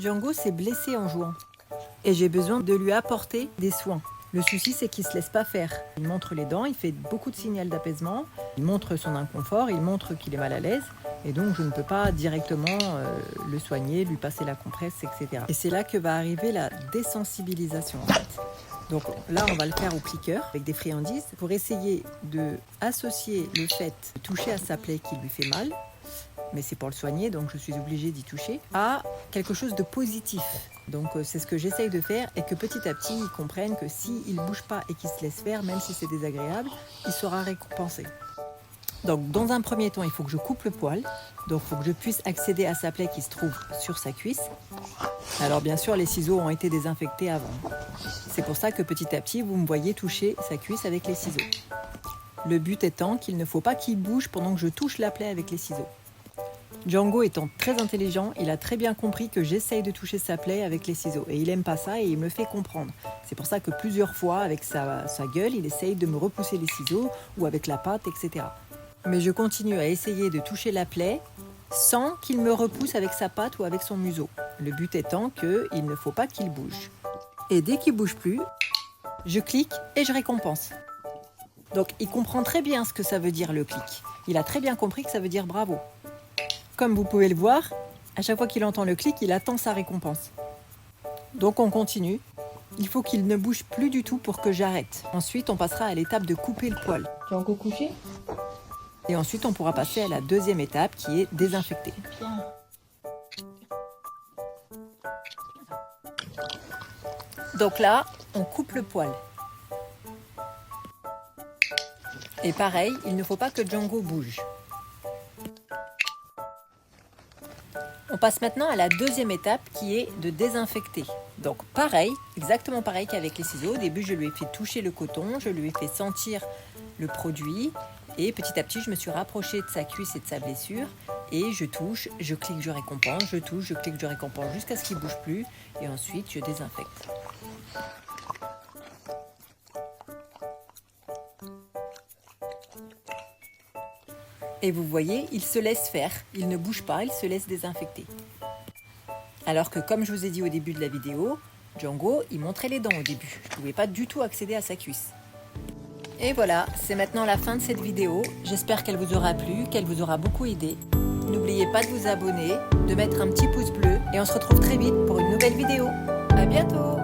Django s'est blessé en jouant et j'ai besoin de lui apporter des soins. Le souci, c'est qu'il ne se laisse pas faire. Il montre les dents, il fait beaucoup de signaux d'apaisement, il montre son inconfort, il montre qu'il est mal à l'aise et donc je ne peux pas directement le soigner, lui passer la compresse, etc. Et c'est là que va arriver la désensibilisation en fait. Donc là, on va le faire au cliqueur avec des friandises pour essayer d'associer le fait de toucher à sa plaie qui lui fait mal, mais c'est pour le soigner, donc je suis obligée d'y toucher, à quelque chose de positif. Donc c'est ce que j'essaye de faire et que petit à petit, ils comprennent que s'il ne bouge pas et qu'il se laisse faire, même si c'est désagréable, il sera récompensé. Donc dans un premier temps, il faut que je coupe le poil. Donc il faut que je puisse accéder à sa plaie qui se trouve sur sa cuisse. Alors bien sûr, les ciseaux ont été désinfectés avant. C'est pour ça que petit à petit, vous me voyez toucher sa cuisse avec les ciseaux. Le but étant qu'il ne faut pas qu'il bouge pendant que je touche la plaie avec les ciseaux. Django étant très intelligent, il a très bien compris que j'essaye de toucher sa plaie avec les ciseaux. Et il n'aime pas ça et il me fait comprendre. C'est pour ça que plusieurs fois, avec sa gueule, il essaye de me repousser les ciseaux ou avec la patte, etc. Mais je continue à essayer de toucher la plaie sans qu'il me repousse avec sa patte ou avec son museau. Le but étant qu'il ne faut pas qu'il bouge. Et dès qu'il ne bouge plus, je clique et je récompense. Donc il comprend très bien ce que ça veut dire le clic. Il a très bien compris que ça veut dire bravo. Comme vous pouvez le voir, à chaque fois qu'il entend le clic, il attend sa récompense. Donc on continue. Il faut qu'il ne bouge plus du tout pour que j'arrête. Ensuite, on passera à l'étape de couper le poil. Django couché? Et ensuite, on pourra passer à la deuxième étape qui est désinfecter. Viens. Donc là, on coupe le poil. Et pareil, il ne faut pas que Django bouge. On passe maintenant à la deuxième étape qui est de désinfecter. Donc pareil, exactement pareil qu'avec les ciseaux. Au début, je lui ai fait toucher le coton, je lui ai fait sentir le produit et petit à petit, je me suis rapprochée de sa cuisse et de sa blessure et je touche, je clique, je récompense, je touche, je clique, je récompense jusqu'à ce qu'il ne bouge plus et ensuite, je désinfecte. Et vous voyez, il se laisse faire, il ne bouge pas, il se laisse désinfecter. Alors que comme je vous ai dit au début de la vidéo, Django, il montrait les dents au début. Je ne pouvais pas du tout accéder à sa cuisse. Et voilà, c'est maintenant la fin de cette vidéo. J'espère qu'elle vous aura plu, qu'elle vous aura beaucoup aidé. N'oubliez pas de vous abonner, de mettre un petit pouce bleu et on se retrouve très vite pour une nouvelle vidéo. À bientôt!